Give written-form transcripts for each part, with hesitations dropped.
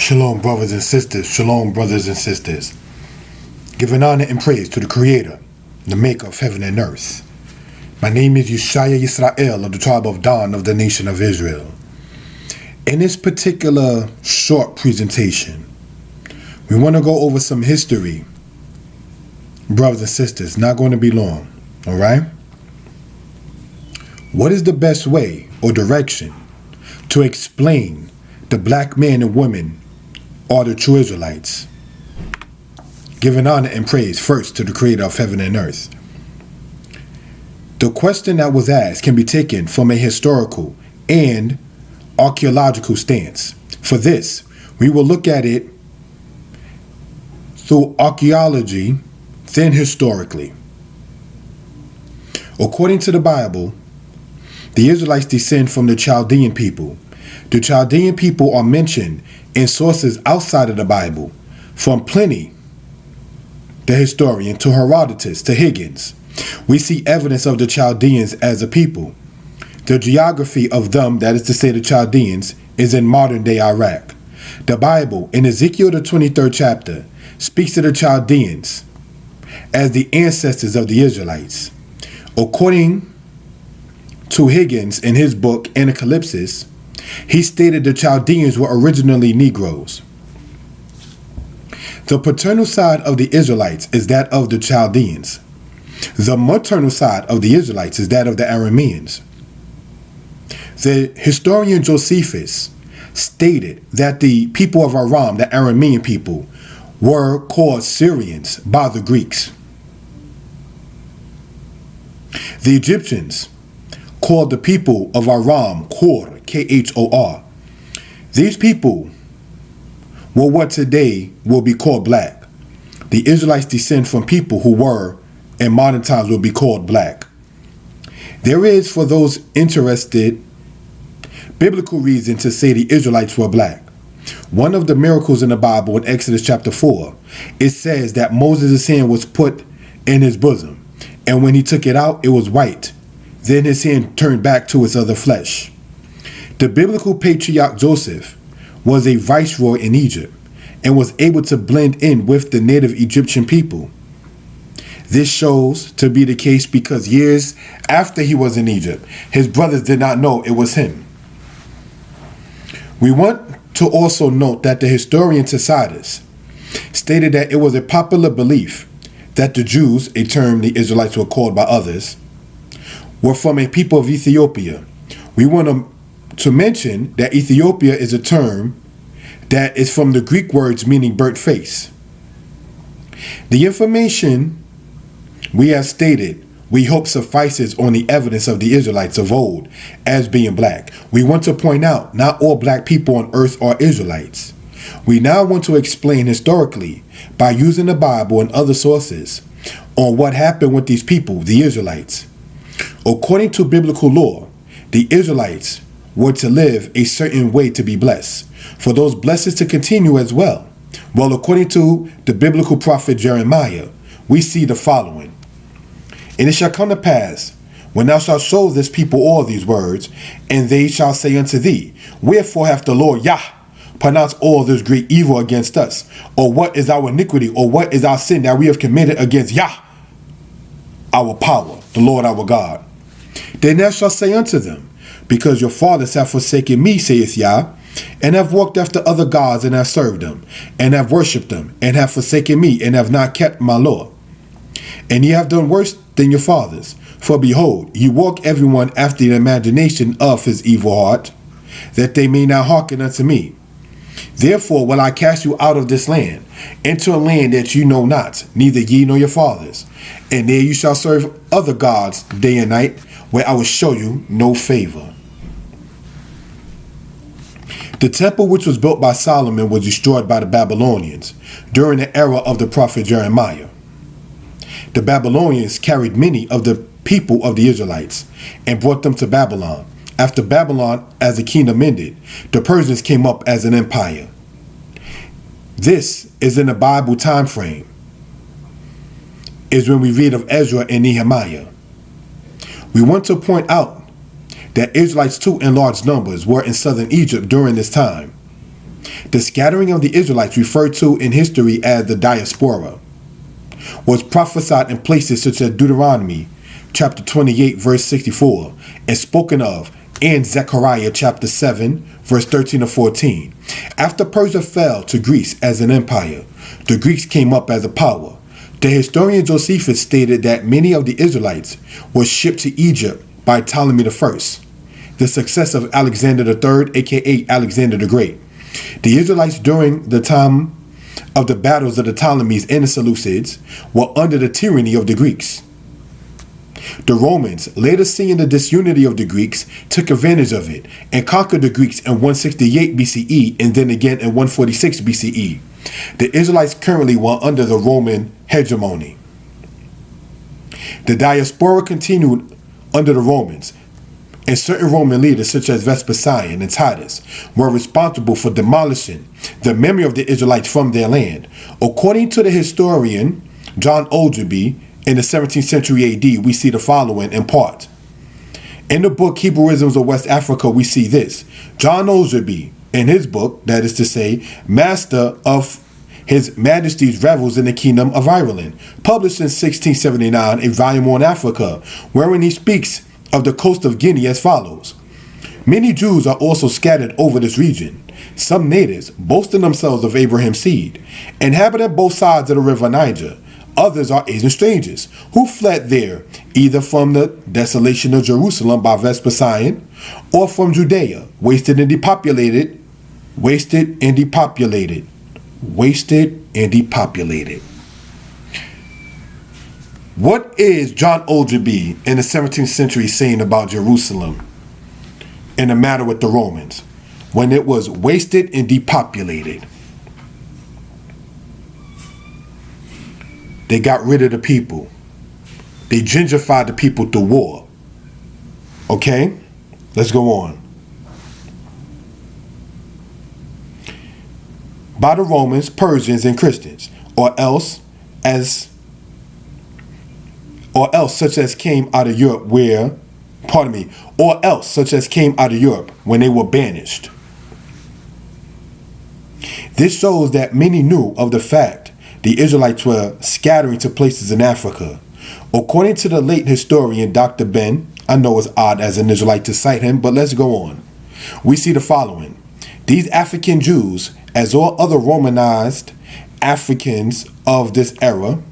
Shalom, brothers and sisters. Shalom, brothers and sisters. Giving honor and praise to the Creator, the Maker of heaven and earth. My name is Israel of the tribe of Dan of the nation of Israel. In this particular short presentation, we want to go over some history, brothers and sisters. Not going to be long, all right? What is the best way or direction to explain the black men and women are the true Israelites? Giving honor and praise first to the Creator of heaven and earth. The question that was asked can be taken from a historical and archaeological stance. For this, we will look at it through archaeology, then historically. According to the Bible, the Israelites descend from the Chaldean people. The Chaldean people are mentioned in sources outside of the Bible, from Pliny, the historian, to Herodotus, to Higgins. We see evidence of the Chaldeans as a people. The geography of them, that is to say the Chaldeans, is in modern-day Iraq. The Bible, in Ezekiel the 23rd chapter, speaks to the Chaldeans as the ancestors of the Israelites. According to Higgins in his book Anacalypsis, he stated the Chaldeans were originally Negroes. The paternal side of the Israelites is that of the Chaldeans. The maternal side of the Israelites is that of the Arameans. The historian Josephus stated that the people of Aram, the Aramean people, were called Syrians by the Greeks. The Egyptians called the people of Aram Khor, Khor. These people were what today will be called black. The Israelites descend from people who were, in modern times, will be called black. There is, for those interested, biblical reason to say the Israelites were black. One of the miracles in the Bible, in Exodus chapter 4, it says that Moses' hand was put in his bosom, and when he took it out, it was white. Then his hand turned back to its other flesh. The biblical patriarch Joseph was a viceroy in Egypt and was able to blend in with the native Egyptian people. This shows to be the case because years after he was in Egypt, his brothers did not know it was him. We want to also note that the historian Tacitus stated that it was a popular belief that the Jews, a term the Israelites were called by others, were from a people of Ethiopia. We want to mention that Ethiopia is a term that is from the Greek words meaning burnt face. The information we have stated, we hope suffices on the evidence of the Israelites of old as being black. We want to point out not all black people on earth are Israelites. We now want to explain historically by using the Bible and other sources on what happened with these people, the Israelites. According to biblical law, the Israelites were to live a certain way to be blessed, for those blessings to continue as well. Well, according to the biblical prophet Jeremiah, we see the following. And it shall come to pass, when thou shalt show this people all these words, and they shall say unto thee, wherefore hath the Lord Yah pronounced all this great evil against us? Or what is our iniquity, or what is our sin that we have committed against Yah, our power, the Lord our God? Then thou shalt say unto them, because your fathers have forsaken me, saith Yah, and have walked after other gods, and have served them, and have worshipped them, and have forsaken me, and have not kept my law. And ye have done worse than your fathers. For behold, ye walk everyone after the imagination of his evil heart, that they may not hearken unto me. Therefore will I cast you out of this land, into a land that you know not, neither ye nor your fathers. And there you shall serve other gods day and night, where I will show you no favor. The temple which was built by Solomon was destroyed by the Babylonians during the era of the prophet Jeremiah. The Babylonians carried many of the people of the Israelites and brought them to Babylon. After Babylon as a kingdom ended, the Persians came up as an empire. This is in the Bible time frame, is when we read of Ezra and Nehemiah. We want to point out that Israelites too in large numbers were in southern Egypt during this time. The scattering of the Israelites, referred to in history as the diaspora, was prophesied in places such as Deuteronomy chapter 28 verse 64 and spoken of in Zechariah chapter 7 verse 13 to 14. After Persia fell to Greece as an empire, the Greeks came up as a power. The historian Josephus stated that many of the Israelites were shipped to Egypt by Ptolemy I, the successor of Alexander III, aka Alexander the Great. The Israelites during the time of the battles of the Ptolemies and the Seleucids were under the tyranny of the Greeks. The Romans, later seeing the disunity of the Greeks, took advantage of it and conquered the Greeks in 168 BCE and then again in 146 BCE. The Israelites currently were under the Roman hegemony. The diaspora continued under the Romans, and certain Roman leaders such as Vespasian and Titus were responsible for demolishing the memory of the Israelites from their land. According to the historian John Ogleby, in the 17th century AD, we see the following in part. In the book Hebrewisms of West Africa, we see this. John Ogleby, in his book, that is to say, Master of His Majesty's Revels in the Kingdom of Ireland, published in 1679, a volume on Africa, wherein he speaks of the coast of Guinea as follows. Many Jews are also scattered over this region. Some natives, boasting themselves of Abraham's seed, inhabited both sides of the river Niger. Others are Asian strangers who fled there either from the desolation of Jerusalem by Vespasian or from Judea, wasted and depopulated. What is John Ogleby in the 17th century saying about Jerusalem in the matter with the Romans when it was wasted and depopulated? They got rid of the people. They gentrified the people through war. Okay? Let's go on. By the Romans, Persians, and Christians, or else such as came out of Europe when they were banished. This shows that many knew of the fact the Israelites were scattering to places in Africa. According to the late historian Dr. Ben, I know it's odd as an Israelite to cite him, but let's go on. We see the following. These African Jews, as all other Romanized Africans of this era,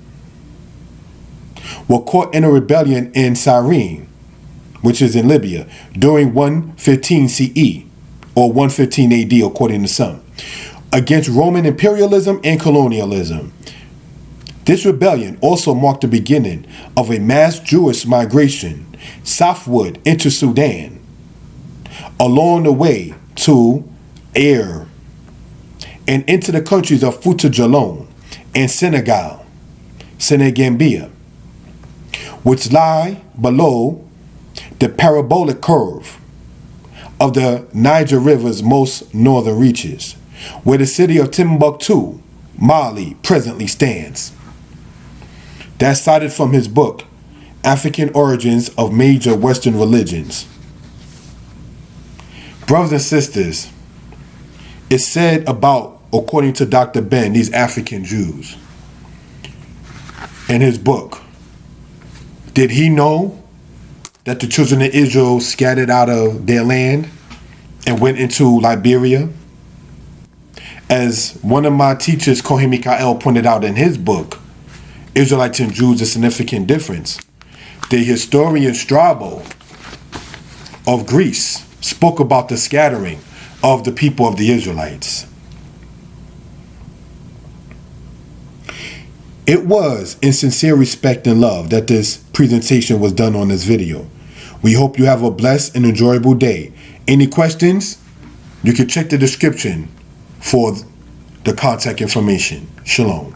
were caught in a rebellion in Cyrene, which is in Libya, during 115 CE, or 115 AD according to some, against Roman imperialism and colonialism. This rebellion also marked the beginning of a mass Jewish migration southward into Sudan, along the way to Air, and into the countries of Fouta Djallon and Senegambia, which lie below the parabolic curve of the Niger River's most northern reaches, where the city of Timbuktu, Mali, presently stands. That's cited from his book, African Origins of Major Western Religions. Brothers and sisters, it's said about, according to Dr. Ben, these African Jews. In his book, did he know that the children of Israel scattered out of their land and went into Liberia? As one of my teachers, Kohen Mikael, pointed out in his book, Israelites and Jews, a significant difference. The historian Strabo of Greece spoke about the scattering of the people of the Israelites. It was in sincere respect and love that this presentation was done on this video. We hope you have a blessed and enjoyable day. Any questions? You can check the description for the contact information. Shalom.